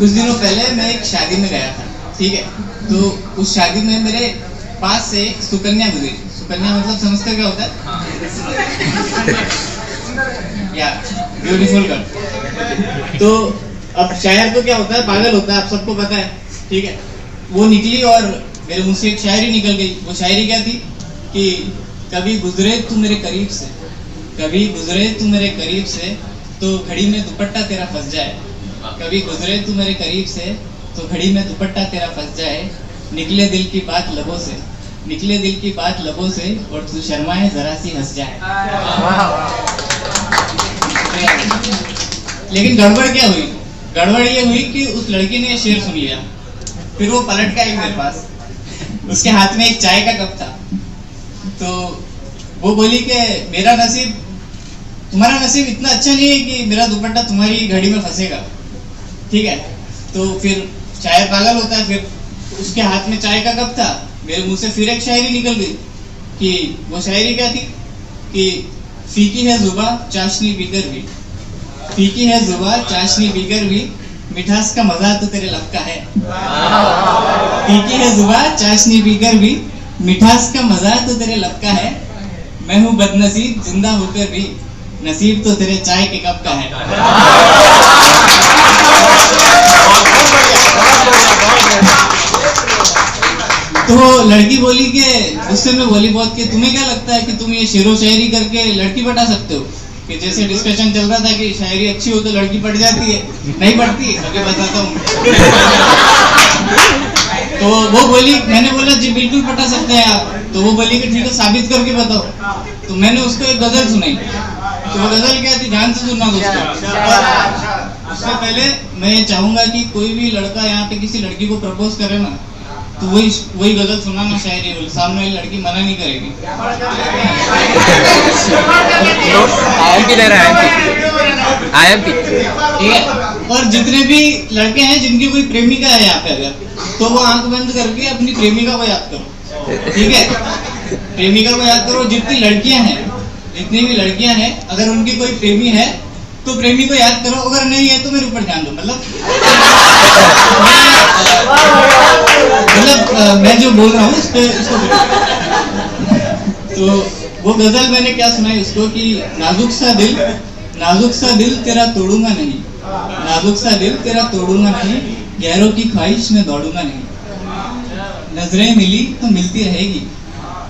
कुछ दिनों पहले मैं एक शादी में गया था, ठीक है। तो उस शादी में मेरे पास से एक सुकन्या गुजरी। सुकन्या मतलब समझते क्या होता है? या ब्यूटीफुल गर्ल। तो अब शायर तो क्या होता है, पागल होता है, आप सबको पता है, ठीक है। वो निकली और मेरे मुंह से एक शायरी निकल गई। वो शायरी क्या थी कि कभी गुजरे तू मेरे करीब से, कभी गुजरे तू मेरे करीब से तो घड़ी में दुपट्टा तेरा फंस जाए। कभी गुजरे तू मेरे करीब से तो घड़ी में दुपट्टा तेरा फंस जाए। निकले दिल की बात लबों से, निकले दिल की बात लबों से और तू शर्माए जरा सी हंस जाए। लेकिन गड़बड़ क्या हुई? गड़बड़ ये हुई कि उस लड़की ने शेर सुन लिया, फिर वो पलट के आई मेरे पास। उसके हाथ में एक चाय का कप था। तो वो बोली कि मेरा नसीब, तुम्हारा नसीब इतना अच्छा नहीं है कि मेरा दुपट्टा तुम्हारी घड़ी में फंसेगा, ठीक है। तो फिर शायर पागल होता है, फिर उसके हाथ में चाय का कप था, मेरे मुंह से फिर एक शायरी निकल गई कि वो शायरी क्या थी कि फीकी है जुबा चाशनी पीकर भी, फीकी है जुबा चाशनी पीकर भी मिठास का मजा तो तेरे लब का है। फीकी है जुबा चाशनी पीकर भी मिठास का मजा तो तेरे लब का है। मैं हूँ बदनसीब जिंदा होकर भी नसीब तो तेरे चाय के कप का है। तो लड़की बोली कि उससे मैं बोली बहुत कि तुम्हें क्या लगता है कि तुम ये शेरो शायरी करके लड़की पटा सकते हो? कि जैसे डिस्कशन चल रहा था कि शायरी अच्छी हो तो लड़की पट जाती है, नहीं पड़ती, आगे बताता हूँ। तो वो बोली, मैंने बोला जी बिल्कुल पटा सकते हैं आप। तो वो बोली कि ठीक है साबित करके बताओ। तो मैंने उसको एक गजल सुनाई। तो वो गजल क्या थी, ध्यान से सुनना दोस्तों। उससे पहले मैं ये चाहूंगा कि कोई भी लड़का यहाँ पे किसी लड़की को प्रपोज करे ना, तो वही गजल सुनाना शायरी, सामने वाली लड़की मना नहीं करेगी। IMP ले रहा है, IMP। ठीक है। और जितने भी लड़के हैं जिनकी कोई प्रेमिका है यहाँ पे, अगर तो वो आंख बंद करके अपनी प्रेमिका को याद करो, ठीक है। प्रेमिका को याद करो। जितनी लड़कियां हैं, जितनी भी लड़कियां हैं, अगर उनकी कोई प्रेमी है तो प्रेमी को याद करो, अगर नहीं है तो मेरे ऊपर ध्यान दो। मतलब मैं जो बोल रहा हूँ इसको तो वो गजल मैंने क्या सुनाई उसको कि नाजुक सा दिल तेरा तोड़ूंगा नहीं, नाजुक सा दिल तेरा तोड़ूंगा नहीं, गैरों की ख्वाहिश में दौड़ूंगा नहीं। नजरें मिली तो मिलती रहेगी,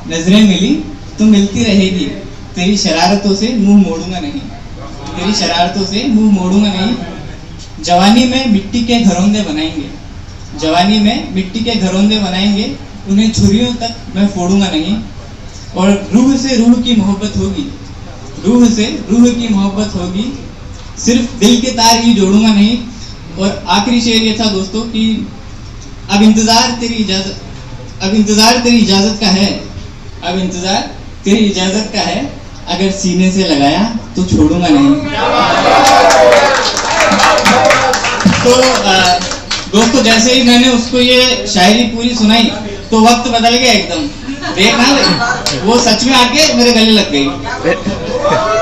नजरें मिली तो मिलती रहेगी, तेरी शरारतों से मुंह मोड़ूंगा नहीं, तेरी शरारतों से मुंह मोड़ूंगा नहीं। जवानी में मिट्टी के घरौंदे बनाएंगे, जवानी में मिट्टी के घरौंदे बनाएंगे, उन्हें छुरियों तक मैं फोड़ूंगा नहीं। और रूह से रूह की मोहब्बत होगी, रूह से रूह की मोहब्बत होगी, सिर्फ दिल के तार ही जोड़ूंगा नहीं। और आखिरी शेर ये था दोस्तों कि अब इंतजार तेरी इजाजत, अब इंतजार तेरी इजाजत का है, अब इंतजार तेरी इजाजत का है, अगर सीने से लगाया तो छोड़ूंगा नहीं। तो दोस्तों जैसे ही मैंने उसको ये शायरी पूरी सुनाई तो वक्त बदल गया एकदम। देखना वो सच में आके मेरे गले लग गई,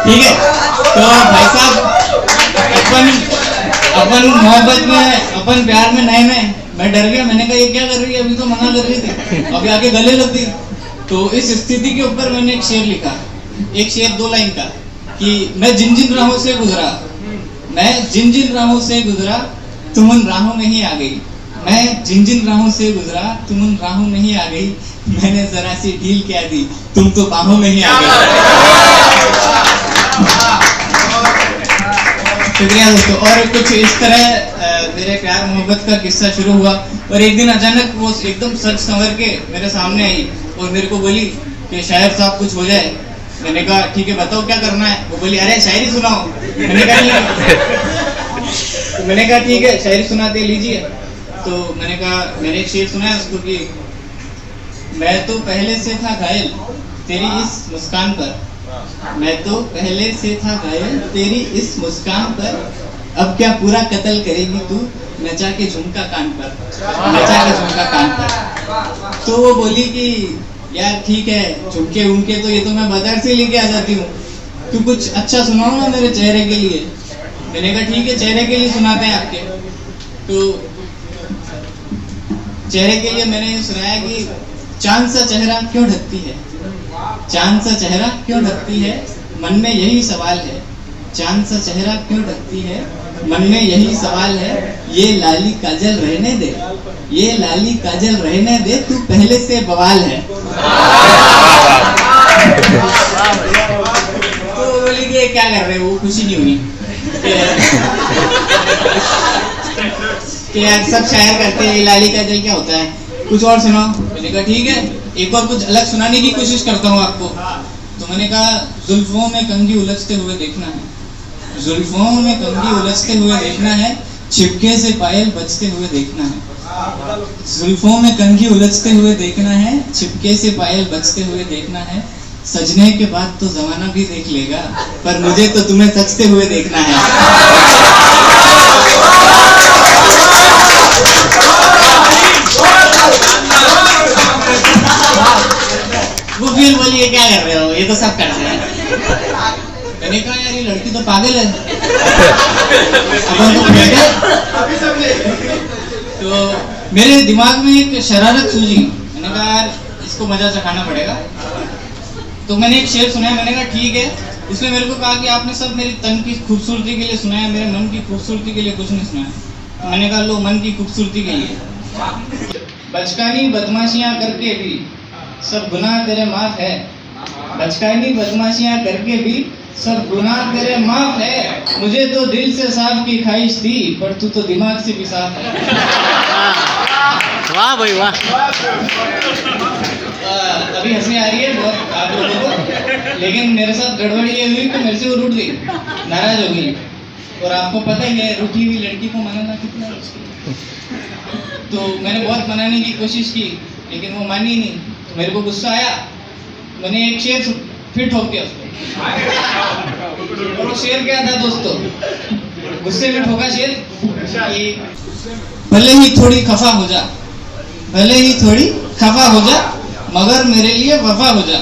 ठीक है। तो भाई साहब अपन मोहब्बत में, अपन प्यार में नए नए, मैं डर गया। मैंने कहा ये क्या कर रही है, अभी तो मना कर रही थी, अभी आके गले लग गई। तो इस स्थिति के ऊपर मैंने एक शेर लिखा, एक शेर 2 लाइन का कि मैं जिन जिन राहों से गुजरा, मैं जिन जिन राहों से गुजरा तुम उन राहों में ही आ गई, मैं जिन जिन राहों से गुजरा तुम उन राहों में ही आ गई, मैंने जरा सी ढील क्या दी तुम तो बाहों में ही आ गई। शुक्रिया दोस्तों। और कुछ इस तरह मेरे प्यार मोहब्बत का किस्सा शुरू हुआ और एक दिन अचानक वो एकदम सच संवर के मेरे सामने आई और मेरे को बोली कि शायर साहब कुछ हो जाए। मैंने कहा ठीक है बताओ क्या करना है। वो बोली अरे शायरी सुनाओ। मैंने कहा तो मैंने कहा ठीक है शायरी सुनाते लीजिए। तो मैंने कहा, मैंने एक शेर सुनाया उसको कि मैं तो पहले से था घायल तेरी इस मुस्कान पर, मैं तो पहले से था घायल तेरी इस मुस्कान पर, अब क्या पूरा कत्ल करेगी तू नचा के झुमका कान पर, नचा के झुमका कान पर। तो वो बोली कि यार ठीक है झुमके उमके तो ये तो मैं बाजार से लेके आ जाती हूँ, तू कुछ अच्छा सुनाओ ना मेरे चेहरे के लिए। मैंने कहा ठीक है चेहरे के लिए सुनाते हैं आपके। तो चेहरे के लिए मैंने सुनाया कि चांद सा चेहरा क्यों ढकती है, चांद सा चेहरा क्यों ढकती है, मन में यही सवाल है, चांद सा चेहरा क्यों ढकती है, मन में यही सवाल है, ये लाली काजल रहने दे, ये लाली काजल रहने दे, तू पहले से बवाल है। तो बोली कि क्या कर रहे हो, वो खुशी नहीं हुई कि यार सब शायर करते हैं, लाली काजल क्या होता है, कुछ और सुनाओ। मैंने कहा ठीक है, एक और कुछ अलग सुनाने की कोशिश करता हूँ आपको। तो मैंने कहा जुल्फों में कंघी उलझते हुए देखना है, जुल्फों में कंघी उलझते हुए देखना है, छिपके से पायल बजते हुए देखना है, जुल्फों में कंघी उलझते हुए देखना है, छिपके से पायल बजते हुए देखना है, सजने के बाद तो जमाना भी देख लेगा, पर मुझे तो तुम्हें सजते हुए देखना है। वो फिर बोलिए क्या कर रहे हो, ये तो सब करते हैं। मैंने कहा यार ये लड़की तो पागल है। तो मेरे दिमाग में एक शरारत सूझी, मैंने कहा यार इसको मजा चखाना पड़ेगा। तो मैंने एक शेर सुनाया, मैंने कहा ठीक है। इसमें मेरे को कहा कि आपने सब मेरी तन की खूबसूरती के लिए सुनाया, मेरे मन की खूबसूरती के लिए कुछ नहीं सुनाया। मैंने कहा लो मन की खूबसूरती के लिए। बचकानी बदमाशियां करके भी सब गुनाह तेरे माफ है, बचकानी बदमाशियां करके भी सब गुनाह तेरे माफ है, मुझे तो दिल से साफ की ख्वाहिश थी, पर तू तो दिमाग से भी साफ है। वाह भाई वाह। अभी हंसी आ रही है बहुत आप लोगों को, लेकिन मेरे साथ गड़बड़ी ये हुई कि मेरे से वो रूठ गई, नाराज हो गई। और आपको पता ही है रूठी हुई लड़की को मनाना कितना मुश्किल। तो मैंने बहुत मनाने की कोशिश की, लेकिन वो मानी नहीं। तो मेरे को गुस्सा आया, मैंने एक शेर फिर ठोक दिया उसको। और वो शेर क्या था दोस्तों, गुस्से में ठोका शेर कि भले ही थोड़ी खफा हो जा, भले ही थोड़ी खफा हो जा, मगर मेरे लिए वफा हो जा,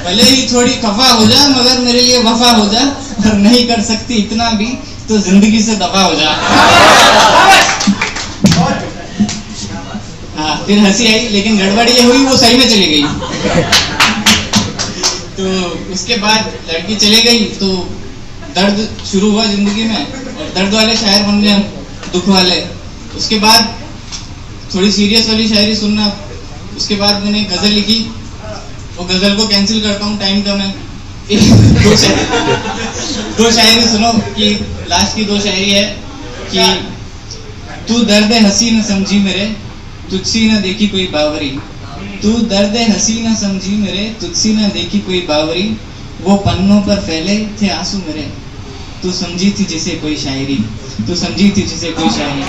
भले ही थोड़ी खफा हो जा, मगर मेरे लिए वफा हो जा, और नहीं कर सकती इतना भी तो जिंदगी से दफा हो जा। हाँ फिर हंसी आई, लेकिन गड़बड़ी ये हुई वो सही में चली गई। तो उसके बाद लड़की चली गई तो दर्द शुरू हुआ जिंदगी में, और दर्द वाले शायर बन गए हम, दुख वाले। उसके बाद थोड़ी सीरियस वाली शायरी सुनना। उसके बाद मैंने गजल लिखी, वो गजल को कैंसिल करता हूँ, टाइम कम है। दो शायरी सुनो कि लास्ट की दो शायरी है कि तू दर्द हंसी न समझी मेरे, तुझसी न देखी कोई बावरी, तू दर्द हंसी न समझी मेरे, तुझसी न देखी कोई बावरी, वो पन्नों पर फैले थे आंसू मेरे, तू समझी थी जिसे कोई शायरी, तू समझी थी जिसे कोई शायरी।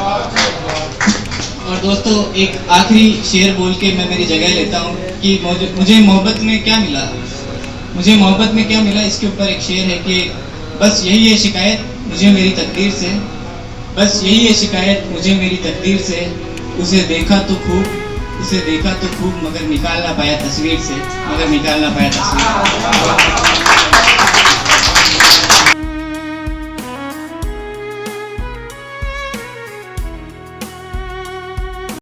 और दोस्तों एक आखिरी शेर बोल के मैं मेरी जगह लेता हूँ कि मुझे मोहब्बत में क्या मिला, मुझे मोहब्बत में क्या मिला। इसके ऊपर एक शेर है कि बस यही है शिकायत मुझे मेरी तकदीर से, बस यही है शिकायत मुझे मेरी तकदीर से, उसे देखा तो खूब, उसे देखा तो खूब, मगर निकाल ना पाया तस्वीर से, मगर निकाल ना पाया तस्वीर।